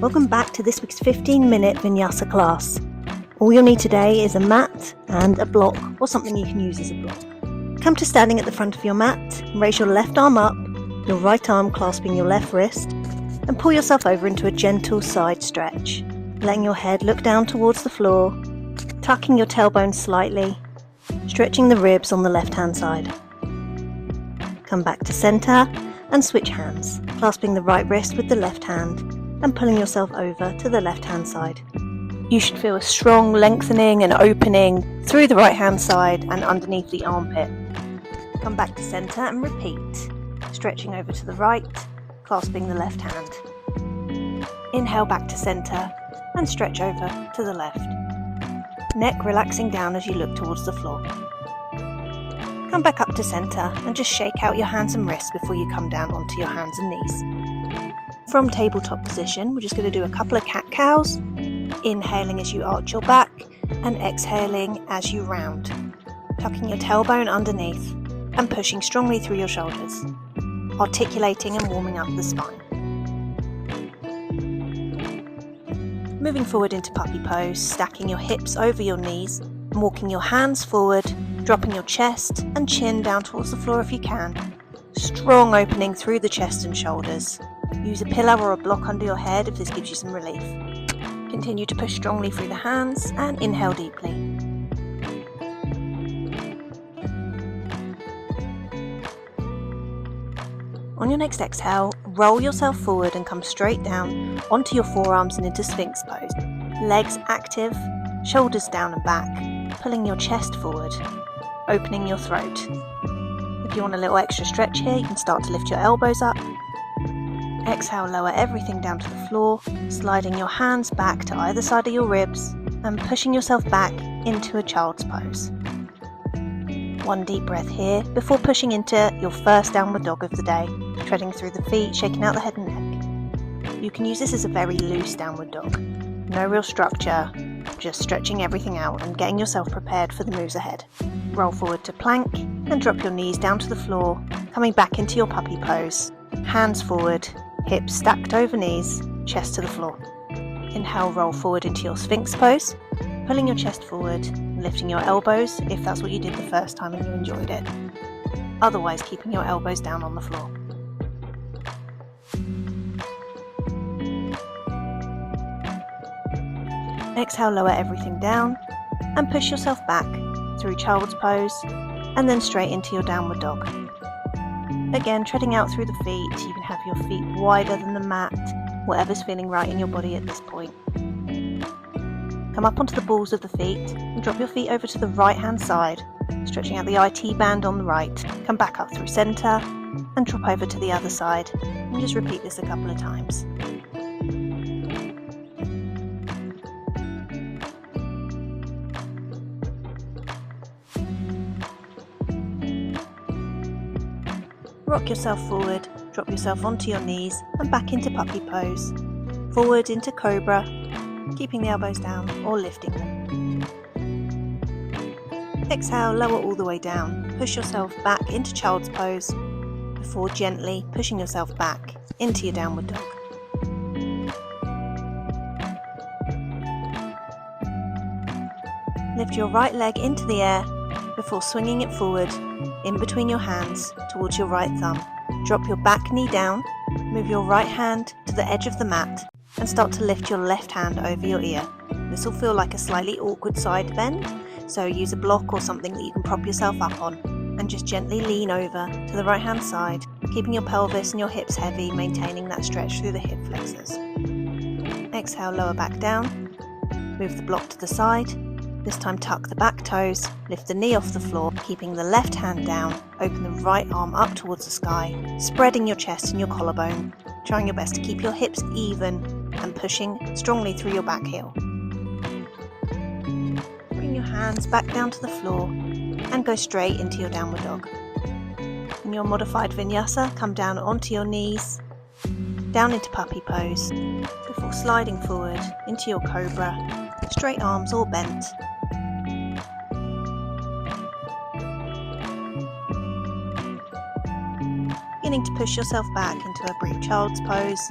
Welcome back to this week's 15-minute vinyasa class. All you'll need today is a mat and a block or something you can use as a block. Come to standing at the front of your mat, raise your left arm up, your right arm clasping your left wrist, and pull yourself over into a gentle side stretch, letting your head look down towards the floor, tucking your tailbone slightly, stretching the ribs on the left-hand side. Come back to center and switch hands, clasping the right wrist with the left hand and pulling yourself over to the left-hand side. You should feel a strong lengthening and opening through the right-hand side and underneath the armpit. Come back to center and repeat, stretching over to the right, clasping the left hand. Inhale back to center and stretch over to the left. Neck relaxing down as you look towards the floor. Come back up to center and just shake out your hands and wrists before you come down onto your hands and knees. From tabletop position, we're just going to do a couple of cat-cows, inhaling as you arch your back and exhaling as you round, tucking your tailbone underneath and pushing strongly through your shoulders, articulating and warming up the spine. Moving forward into puppy pose, stacking your hips over your knees and walking your hands forward, dropping your chest and chin down towards the floor if you can. Strong opening through the chest and shoulders. Use a pillow or a block under your head if this gives you some relief. Continue to push strongly through the hands and inhale deeply. On your next exhale, roll yourself forward and come straight down onto your forearms and into Sphinx pose. Legs active, shoulders down and back, pulling your chest forward, opening your throat. If you want a little extra stretch here, you can start to lift your elbows up. Exhale, lower everything down to the floor, sliding your hands back to either side of your ribs and pushing yourself back into a child's pose. One deep breath here before pushing into your first downward dog of the day, treading through the feet, shaking out the head and neck. You can use this as a very loose downward dog. No real structure, just stretching everything out and getting yourself prepared for the moves ahead. Roll forward to plank and drop your knees down to the floor, coming back into your puppy pose. Hands forward, hips stacked over knees, chest to the floor. Inhale, roll forward into your Sphinx pose, pulling your chest forward, lifting your elbows if that's what you did the first time and you enjoyed it. Otherwise, keeping your elbows down on the floor. Exhale, lower everything down and push yourself back through child's pose and then straight into your downward dog. Again, treading out through the feet, you can have your feet wider than the mat, whatever's feeling right in your body at this point. Come up onto the balls of the feet and drop your feet over to the right hand side, stretching out the IT band on the right. Come back up through center and drop over to the other side and just repeat this a couple of times. Rock yourself forward, drop yourself onto your knees and back into puppy pose. Forward into cobra, keeping the elbows down or lifting them. Exhale, lower all the way down. Push yourself back into child's pose before gently pushing yourself back into your downward dog. Lift your right leg into the air before swinging it forward in between your hands towards your right thumb. Drop your back knee down, move your right hand to the edge of the mat and start to lift your left hand over your ear. This will feel like a slightly awkward side bend, so use a block or something that you can prop yourself up on and just gently lean over to the right hand side, keeping your pelvis and your hips heavy, maintaining that stretch through the hip flexors. Exhale, lower back down, move the block to the side. This time tuck the back toes, lift the knee off the floor, keeping the left hand down, open the right arm up towards the sky, spreading your chest and your collarbone, trying your best to keep your hips even and pushing strongly through your back heel. Bring your hands back down to the floor and go straight into your downward dog. In your modified vinyasa, come down onto your knees, down into puppy pose, before sliding forward into your cobra, straight arms all bent. Beginning to push yourself back into a brief child's pose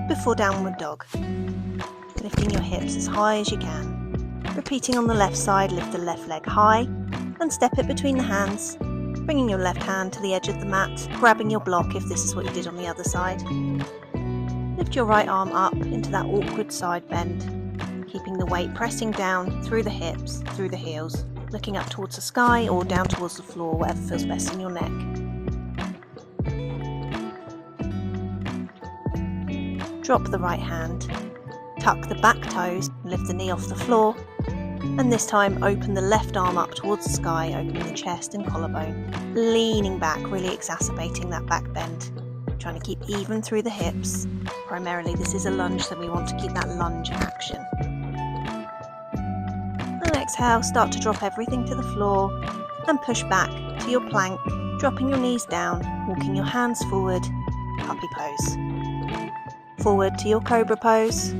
before downward dog. Lifting your hips as high as you can. Repeating on the left side, lift the left leg high and step it between the hands, bringing your left hand to the edge of the mat, grabbing your block if this is what you did on the other side. Lift your right arm up into that awkward side bend, keeping the weight pressing down through the hips, through the heels, looking up towards the sky or down towards the floor, whatever feels best in your neck. Drop the right hand, tuck the back toes, lift the knee off the floor, and this time open the left arm up towards the sky, opening the chest and collarbone, leaning back, really exacerbating that back bend, trying to keep even through the hips. Primarily this is a lunge, so we want to keep that lunge action. And exhale, start to drop everything to the floor and push back to your plank, dropping your knees down, walking your hands forward, puppy pose. Forward to your cobra pose.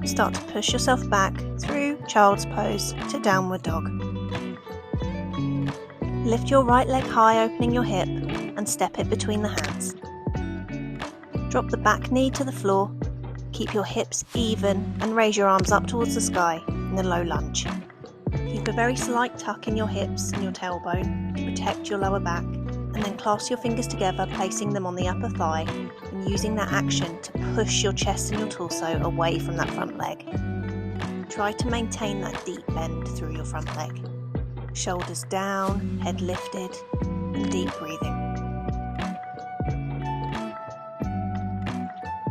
Start to push yourself back through child's pose to downward dog. Lift your right leg high, opening your hip, and step it between the hands. Drop the back knee to the floor, keep your hips even and raise your arms up towards the sky in a low lunge. Keep a very slight tuck in your hips and your tailbone to protect your lower back, and then clasp your fingers together, placing them on the upper thigh and using that action to push your chest and your torso away from that front leg. Try to maintain that deep bend through your front leg. Shoulders down, head lifted, and deep breathing.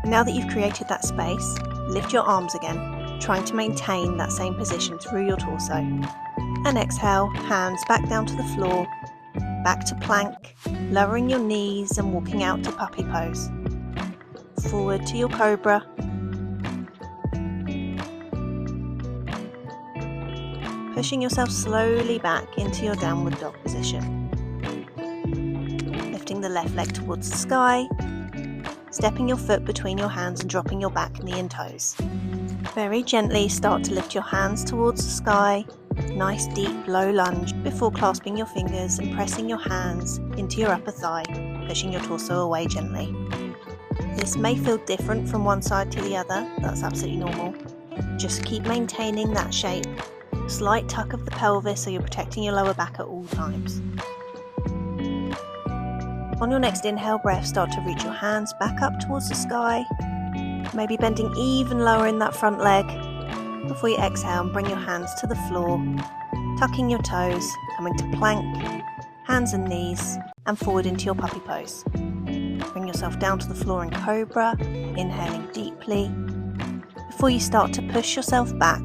Now that you've created that space, lift your arms again, trying to maintain that same position through your torso. And exhale, hands back down to the floor, back to plank, lowering your knees and walking out to puppy pose. Forward to your cobra. Pushing yourself slowly back into your downward dog position. Lifting the left leg towards the sky, stepping your foot between your hands and dropping your back knee and toes. Very gently start to lift your hands towards the sky, nice deep low lunge before clasping your fingers and pressing your hands into your upper thigh, pushing your torso away gently. This may feel different from one side to the other, that's absolutely normal. Just keep maintaining that shape. Slight tuck of the pelvis so you're protecting your lower back at all times. On your next inhale breath, start to reach your hands back up towards the sky, maybe bending even lower in that front leg before you exhale and bring your hands to the floor, tucking your toes, coming to plank, hands and knees, and forward into your puppy pose. Bring yourself down to the floor in cobra, inhaling deeply, before you start to push yourself back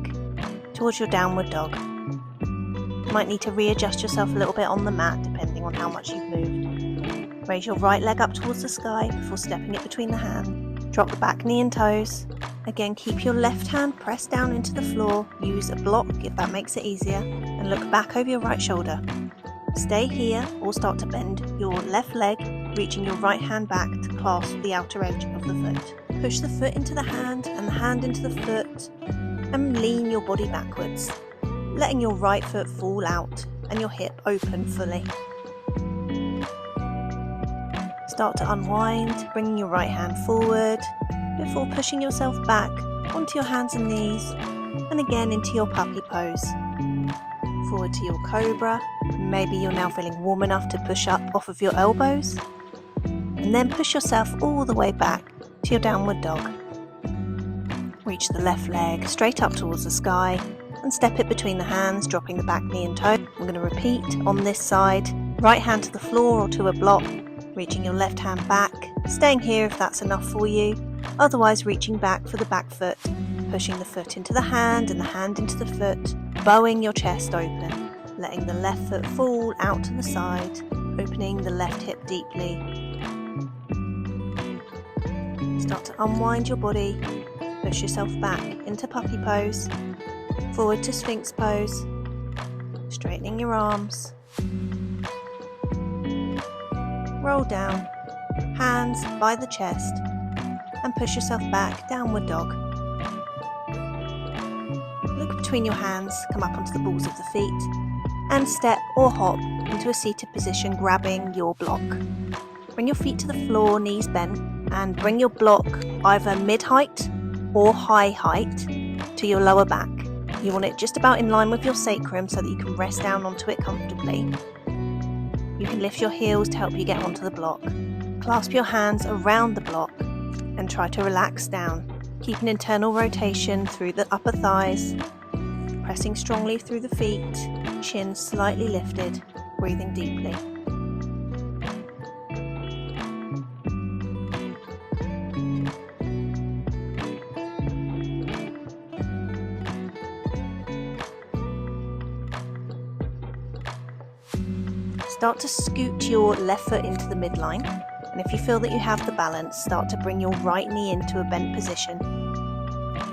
towards your downward dog. You might need to readjust yourself a little bit on the mat depending on how much you've moved. Raise your right leg up towards the sky before stepping it between the hands. Drop the back knee and toes. Again, keep your left hand pressed down into the floor. Use a block if that makes it easier, and look back over your right shoulder. Stay here or start to bend your left leg, reaching your right hand back to clasp the outer edge of the foot. Push the foot into the hand and the hand into the foot, and lean your body backwards, letting your right foot fall out and your hip open fully. Start to unwind, bringing your right hand forward before pushing yourself back onto your hands and knees, and again into your puppy pose. Forward to your cobra. Maybe you're now feeling warm enough to push up off of your elbows, and then push yourself all the way back to your downward dog. Reach the left leg straight up towards the sky and step it between the hands, dropping the back knee and toe. I'm going to repeat on this side. Right hand to the floor or to a block, reaching your left hand back, staying here if that's enough for you. Otherwise, reaching back for the back foot, pushing the foot into the hand and the hand into the foot, bowing your chest open, letting the left foot fall out to the side, opening the left hip deeply. Start to unwind your body. Push yourself back into puppy pose, forward to sphinx pose, straightening your arms. Roll down, hands by the chest, and push yourself back, downward dog. Look between your hands, come up onto the balls of the feet, and step or hop into a seated position, grabbing your block. Bring your feet to the floor, knees bent, and bring your block either mid-height or high height to your lower back. You want it just about in line with your sacrum so that you can rest down onto it comfortably. You can lift your heels to help you get onto the block. Clasp your hands around the block and try to relax down. Keep an internal rotation through the upper thighs, pressing strongly through the feet, chin slightly lifted, breathing deeply. Start to scoot your left foot into the midline, and if you feel that you have the balance, start to bring your right knee into a bent position.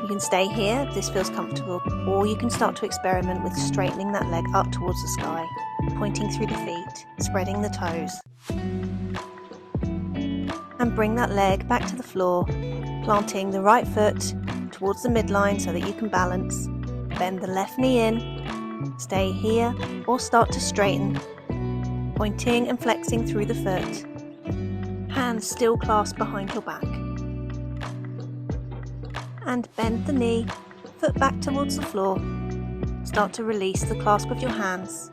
You can stay here if this feels comfortable, or you can start to experiment with straightening that leg up towards the sky, pointing through the feet, spreading the toes. And bring that leg back to the floor, planting the right foot towards the midline so that you can balance. Bend the left knee in, stay here, or start to straighten, pointing and flexing through the foot. Hands still clasped behind your back. And bend the knee, foot back towards the floor. Start to release the clasp of your hands.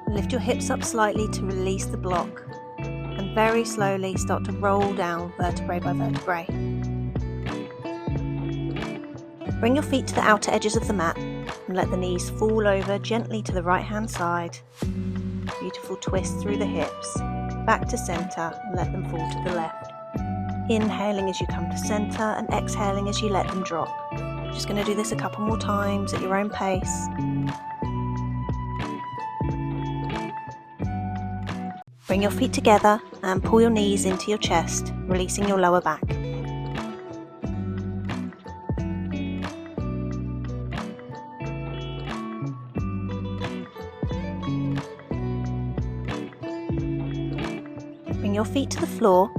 Lift your hips up slightly to release the block. And very slowly start to roll down vertebrae by vertebrae. Bring your feet to the outer edges of the mat and let the knees fall over gently to the right hand side. Beautiful twist through the hips, back to center, and let them fall to the left. Inhaling as you come to center and exhaling as you let them drop. Just going to do this a couple more times at your own pace. Bring your feet together and pull your knees into your chest, releasing your lower back. Bring your feet to the floor,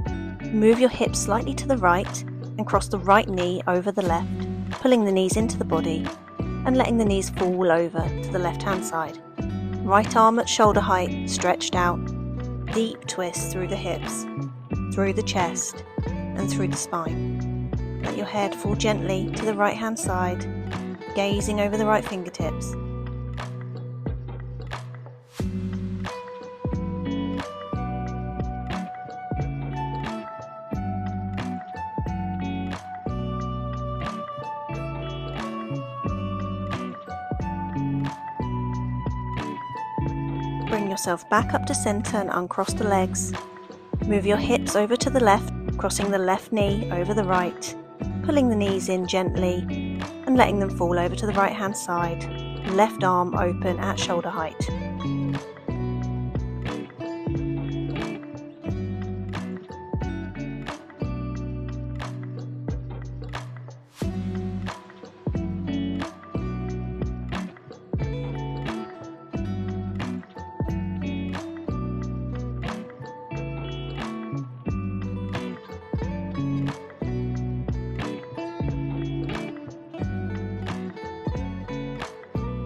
move your hips slightly to the right and cross the right knee over the left, pulling the knees into the body and letting the knees fall over to the left hand side. Right arm at shoulder height, stretched out, deep twist through the hips, through the chest and through the spine. Let your head fall gently to the right hand side, gazing over the right fingertips. Bring yourself back up to center and uncross the legs. Move your hips over to the left, crossing the left knee over the right, pulling the knees in gently and letting them fall over to the right hand side. Left arm open at shoulder height.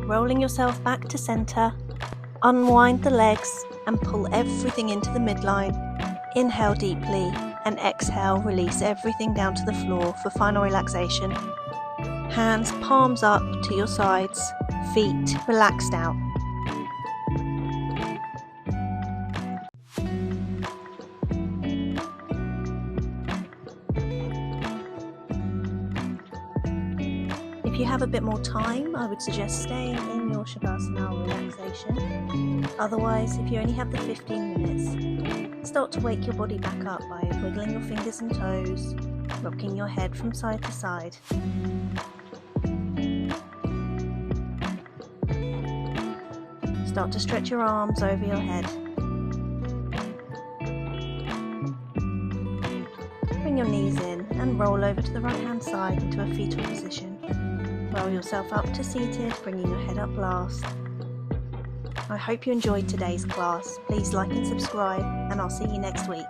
Rolling yourself back to center, unwind the legs and pull everything into the midline. Inhale deeply and exhale, release everything down to the floor for final relaxation. Hands palms up to your sides, feet relaxed out. If you have a bit more time, I would suggest staying in your Shavasana or relaxation. Otherwise, if you only have the 15 minutes, start to wake your body back up by wiggling your fingers and toes, rocking your head from side to side. Start to stretch your arms over your head. Bring your knees in and roll over to the right hand side into a fetal position. Roll yourself up to seated, bringing your head up last. I hope you enjoyed today's class. Please like and subscribe, and I'll see you next week.